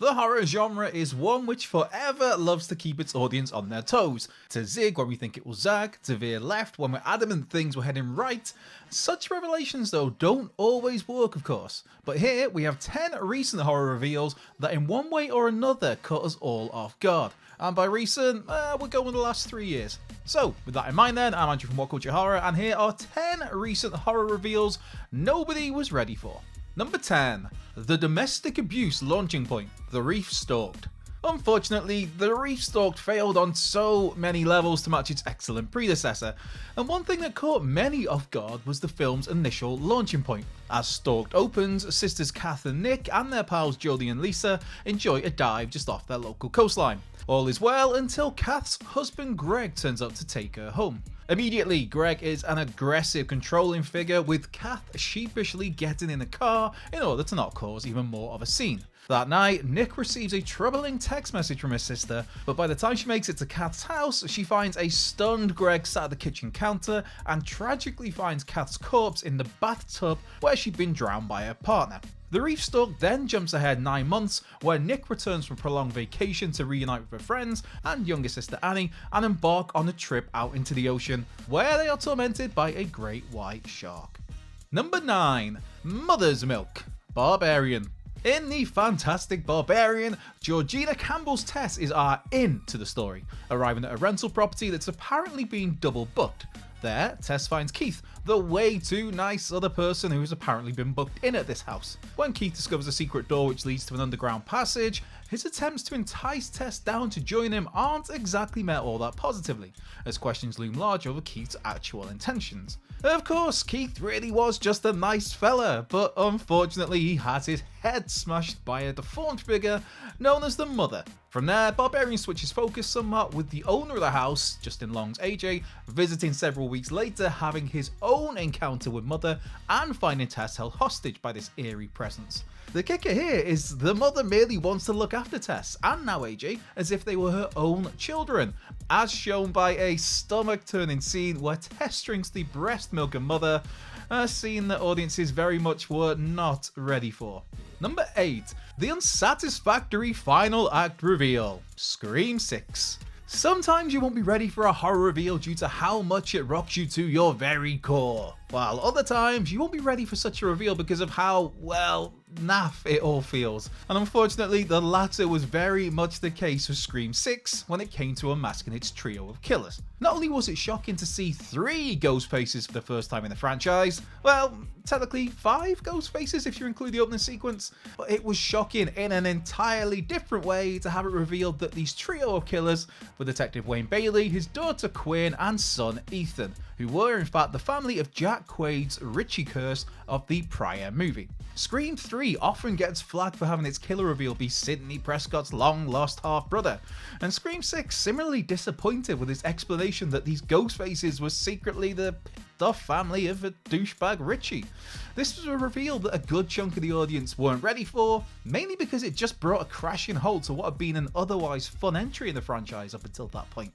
The horror genre is one which forever loves to keep its audience on their toes, to zig when we think it will zag, to veer left when we're adamant things were heading right. Such revelations though don't always work, of course, but here we have 10 recent horror reveals that in one way or another caught us all off guard. And by recent, we're going with the last 3 years. So, with that in mind then, I'm Andrew from What Culture Horror, and here are 10 recent horror reveals nobody was ready for. Number 10. The domestic abuse launching point, the REEF Stalked. Unfortunately, the REEF Stalked failed on so many levels to match its excellent predecessor, and one thing that caught many off guard was the film's initial launching point. As Stalked opens, sisters Kath and Nick and their pals Jodie and Lisa enjoy a dive just off their local coastline. All is well until Kath's husband Greg turns up to take her home. Immediately, Greg is an aggressive, controlling figure, with Kath sheepishly getting in the car in order to not cause even more of a scene. That night, Nick receives a troubling text message from his sister, but by the time she makes it to Kath's house, she finds a stunned Greg sat at the kitchen counter and tragically finds Kath's corpse in the bathtub where she'd been drowned by her partner. The REEF Stalk then jumps ahead 9 months, where Nick returns from a prolonged vacation to reunite with her friends and younger sister Annie and embark on a trip out into the ocean, where they are tormented by a great white shark. Number 9. Mother's Milk, Barbarian. In the fantastic Barbarian, Georgina Campbell's Tess is our in to the story, arriving at a rental property that's apparently been double booked. There, Tess finds Keith, the way too nice other person who has apparently been booked in at this house. When Keith discovers a secret door which leads to an underground passage, his attempts to entice Tess down to join him aren't exactly met all that positively, as questions loom large over Keith's actual intentions. Of course, Keith really was just a nice fella, but unfortunately he had his head smashed by a deformed figure known as the Mother. From there, Barbarian switches focus somewhat, with the owner of the house, Justin Long's AJ, visiting several weeks later, having his own encounter with Mother and finding Tess held hostage by this eerie presence. The kicker here is the Mother merely wants to look after Tess and now AJ as if they were her own children, as shown by a stomach-turning scene where Tess drinks the breast milk of Mother, a scene that audiences very much were not ready for. Number 8. The unsatisfactory final act reveal, Scream 6. Sometimes you won't be ready for a horror reveal due to how much it rocks you to your very core, while other times you won't be ready for such a reveal because of how, well, naff it all feels. And unfortunately, the latter was very much the case with Scream 6 when it came to unmasking its trio of killers. Not only was it shocking to see 3 ghost faces for the first time in the franchise, well, technically 5 ghost faces if you include the opening sequence, but it was shocking in an entirely different way to have it revealed that these trio of killers were Detective Wayne Bailey, his daughter Quinn, and son Ethan, who were in fact the family of Jack Quaid's Richie Curse of the prior movie. Scream 3 often gets flagged for having its killer reveal be Sidney Prescott's long-lost half-brother, and Scream 6 similarly disappointed with its explanation that these ghost faces were secretly the pissed-off family of a douchebag Richie. This was a reveal that a good chunk of the audience weren't ready for, mainly because it just brought a crashing halt to what had been an otherwise fun entry in the franchise up until that point.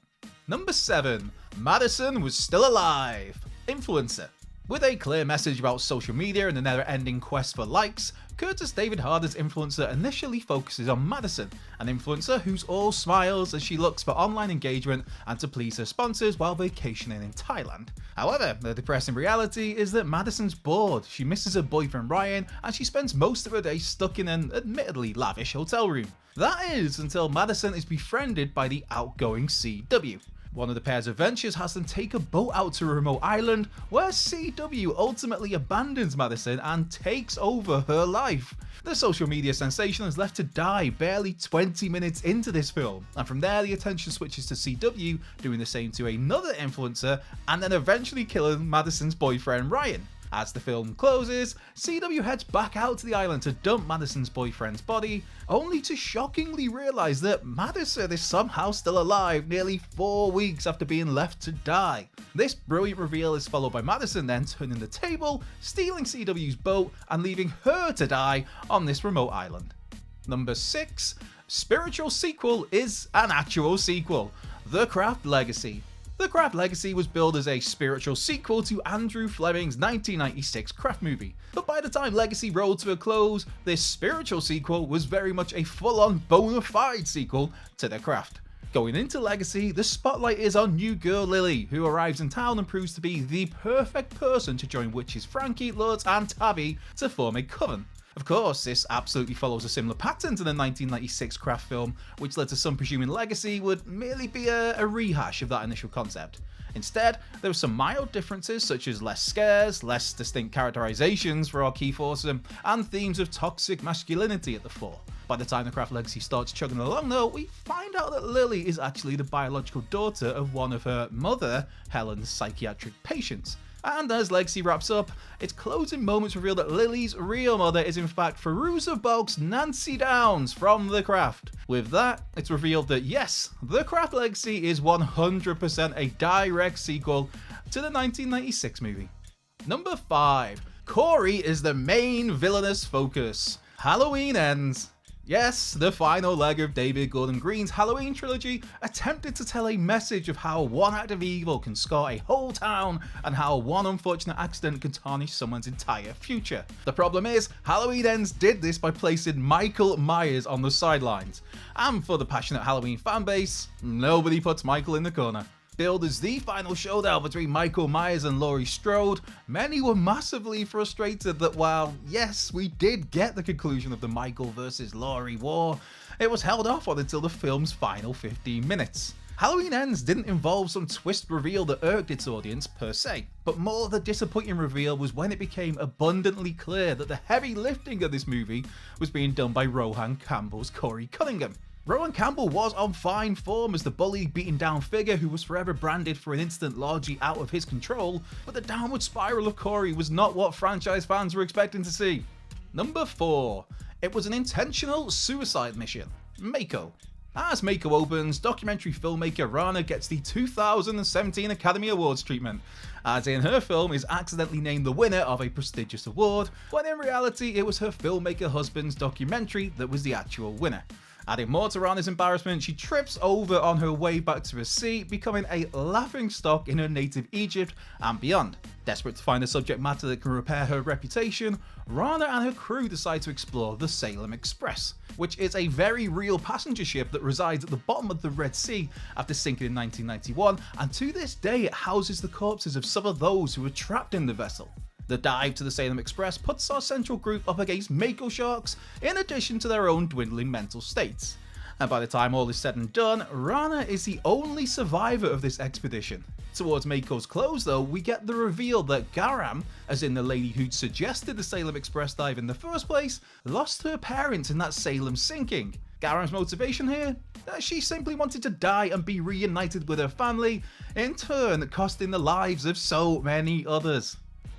Number 7. Madison was still alive, Influencer. With a clear message about social media and the never-ending quest for likes, Curtis David Harder's Influencer initially focuses on Madison, an influencer who's all smiles as she looks for online engagement and to please her sponsors while vacationing in Thailand. However, the depressing reality is that Madison's bored, she misses her boyfriend Ryan, and she spends most of her day stuck in an admittedly lavish hotel room. That is until Madison is befriended by the outgoing CW. One of the pair's adventures has them take a boat out to a remote island where CW ultimately abandons Madison and takes over her life. The social media sensation is left to die barely 20 minutes into this film, and from there the attention switches to CW doing the same to another influencer and then eventually killing Madison's boyfriend Ryan. As the film closes, CW heads back out to the island to dump Madison's boyfriend's body, only to shockingly realise that Madison is somehow still alive nearly 4 weeks after being left to die. This brilliant reveal is followed by Madison then turning the table, stealing CW's boat, and leaving her to die on this remote island. Number 6. Spiritual sequel is an actual sequel, The Craft Legacy. The The Craft Legacy was billed as a spiritual sequel to Andrew Fleming's 1996 Craft movie, but by the time Legacy rolled to a close, this spiritual sequel was very much a full-on bona fide sequel to The Craft. Going into Legacy, the spotlight is on new girl Lily, who arrives in town and proves to be the perfect person to join witches Frankie, Lutz and Tabby to form a coven. Of course, this absolutely follows a similar pattern to the 1996 Craft film, which led to some presuming Legacy would merely be a rehash of that initial concept. Instead, there were some mild differences such as less scares, less distinct characterizations for our key foursome, and themes of toxic masculinity at the fore. By the time the Craft Legacy starts chugging along though, we find out that Lily is actually the biological daughter of one of her mother, Helen's psychiatric patients. And as Legacy wraps up, its closing moments reveal that Lily's real mother is in fact Feruza Balk's Nancy Downs from The Craft. With that, it's revealed that yes, The Craft Legacy is 100% a direct sequel to the 1996 movie. Number 5. Corey is the main villainous focus. Halloween Ends. Yes, the final leg of David Gordon Green's Halloween trilogy attempted to tell a message of how one act of evil can scar a whole town and how one unfortunate accident can tarnish someone's entire future. The problem is, Halloween Ends did this by placing Michael Myers on the sidelines. And for the passionate Halloween fanbase, nobody puts Michael in the corner. Billed as the final showdown between Michael Myers and Laurie Strode, many were massively frustrated that while, yes, we did get the conclusion of the Michael versus Laurie war, it was held off on until the film's final 15 minutes. Halloween Ends didn't involve some twist reveal that irked its audience per se, but more the disappointing reveal was when it became abundantly clear that the heavy lifting of this movie was being done by Rohan Campbell's Corey Cunningham. Rohan Campbell was on fine form as the bully, beaten down figure who was forever branded for an instant largely out of his control, but the downward spiral of Corey was not what franchise fans were expecting to see. Number 4. It was an intentional suicide mission. MAKO. As MAKO opens, documentary filmmaker Rana gets the 2017 Academy Awards treatment, as in her film is accidentally named the winner of a prestigious award, when in reality it was her filmmaker husband's documentary that was the actual winner. Adding more to Rana's embarrassment, she trips over on her way back to her seat, becoming a laughingstock in her native Egypt and beyond. Desperate to find a subject matter that can repair her reputation, Rana and her crew decide to explore the Salem Express, which is a very real passenger ship that resides at the bottom of the Red Sea after sinking in 1991, and to this day it houses the corpses of some of those who were trapped in the vessel. The dive to the Salem Express puts our central group up against Mako sharks, in addition to their own dwindling mental states. And by the time all is said and done, Rana is the only survivor of this expedition. Towards Mako's close though, we get the reveal that Garam, as in the lady who'd suggested the Salem Express dive in the first place, lost her parents in that Salem sinking. Garam's motivation here? She simply wanted to die and be reunited with her family, in turn costing the lives of so many others.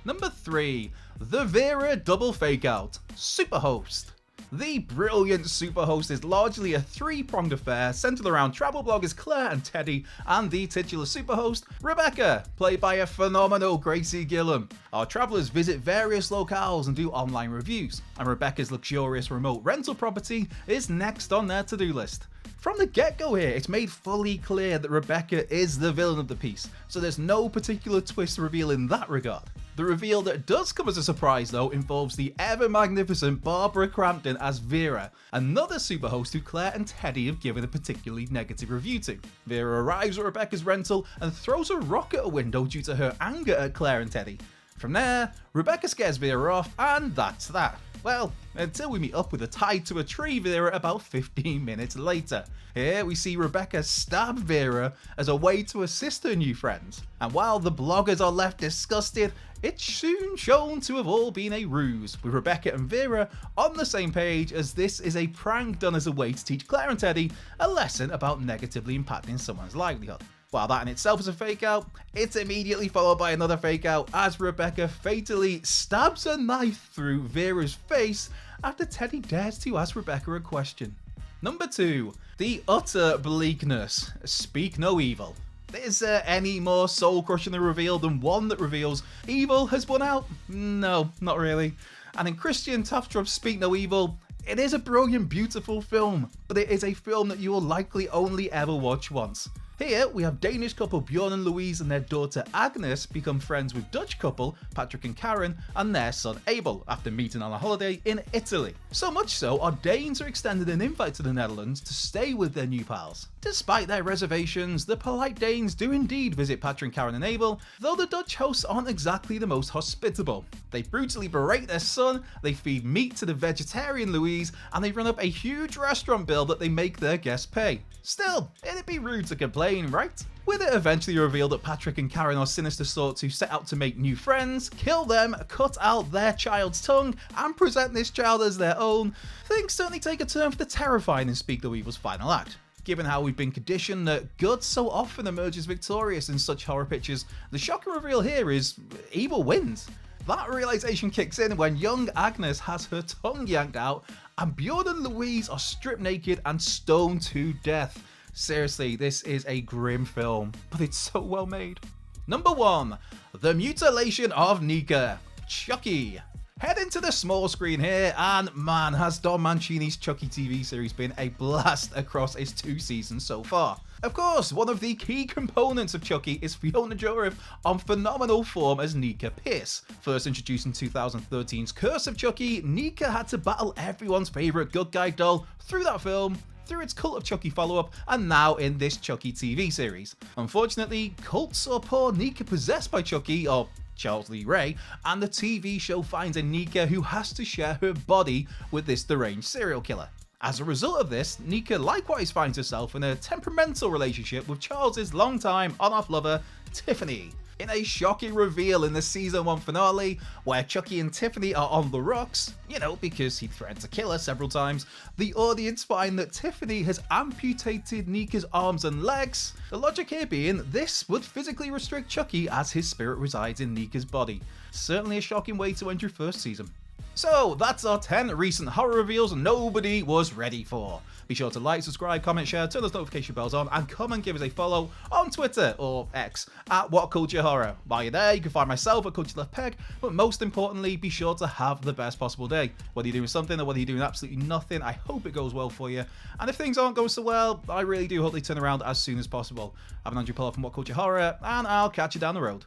Number 3. The VERA double fake-out. Superhost. The brilliant Superhost is largely a three-pronged affair centered around travel bloggers Claire and Teddy and the titular Superhost, Rebecca, played by a phenomenal Gracie Gillam. Our travelers visit various locales and do online reviews, and Rebecca's luxurious remote rental property is next on their to-do list. From the get-go here, it's made fully clear that Rebecca is the villain of the piece, so there's no particular twist reveal in that regard. The reveal that does come as a surprise though involves the ever-magnificent Barbara Crampton as Vera, another Superhost who Claire and Teddy have given a particularly negative review to. Vera arrives at Rebecca's rental and throws a rock at a window due to her anger at Claire and Teddy. From there, Rebecca scares Vera off, and that's that. Well, until we meet up with a tied to a tree Vera about 15 minutes later. Here we see Rebecca stab Vera as a way to assist her new friends. And while the bloggers are left disgusted, it's soon shown to have all been a ruse, with Rebecca and Vera on the same page as this is a prank done as a way to teach Claire and Teddy a lesson about negatively impacting someone's livelihood. While that in itself is a fake out, it's immediately followed by another fake out as Rebecca fatally stabs a knife through Vera's face after Teddy dares to ask Rebecca a question. Number 2. The utter bleakness. Speak no evil. Is there any more soul-crushing reveal than one that reveals evil has won out? No, not really. And in Christian Taftrup's Speak No Evil, it is a brilliant, beautiful film, but it is a film that you will likely only ever watch once. Here, we have Danish couple Bjorn and Louise and their daughter Agnes become friends with Dutch couple Patrick and Karen and their son Abel after meeting on a holiday in Italy. So much so, our Danes are extended an invite to the Netherlands to stay with their new pals. Despite their reservations, the polite Danes do indeed visit Patrick, Karen and Abel, though the Dutch hosts aren't exactly the most hospitable. They brutally berate their son, they feed meat to the vegetarian Louise, and they run up a huge restaurant bill that they make their guests pay. Still, it'd be rude to complain, right? With it eventually revealed that Patrick and Karen are sinister sorts who set out to make new friends, kill them, cut out their child's tongue, and present this child as their own, things certainly take a turn for the terrifying in Speak the Weevil's final act. Given how we've been conditioned that good so often emerges victorious in such horror pictures, the shocking reveal here is evil wins. That realization kicks in when young Agnes has her tongue yanked out and Bjorn and Louise are stripped naked and stoned to death. Seriously, this is a grim film, but it's so well made. Number 1. The Mutilation of NICA, Chucky. Head into the small screen here, and man, has Don Mancini's Chucky TV series been a blast across its 2 seasons so far. Of course, one of the key components of Chucky is Fiona Jourif on phenomenal form as Nica Pierce. First introduced in 2013's Curse of Chucky, Nica had to battle everyone's favourite good guy doll through that film, through its Cult of Chucky follow-up, and now in this Chucky TV series. Unfortunately, Cult saw poor Nica possessed by Chucky, or Charles Lee Ray, and the TV show finds a Nica who has to share her body with this deranged serial killer. As a result of this, Nica likewise finds herself in a temperamental relationship with Charles's longtime on-off lover, Tiffany. In a shocking reveal in the season 1 finale, where Chucky and Tiffany are on the rocks, because he threatened to kill her several times, the audience find that Tiffany has amputated Nica's arms and legs. The logic here being, this would physically restrict Chucky as his spirit resides in Nica's body. Certainly a shocking way to end your first season. So that's our 10 recent horror reveals nobody was ready for. Be sure to like, subscribe, comment, share, turn those notification bells on, and come and give us a follow on Twitter, or X, at What Culture Horror. While you're there, you can find myself at Culture Left Peg, but most importantly, be sure to have the best possible day. Whether you're doing something or whether you're doing absolutely nothing, I hope it goes well for you. And if things aren't going so well, I really do hope they turn around as soon as possible. I've been Andrew Puller from What Culture Horror, and I'll catch you down the road.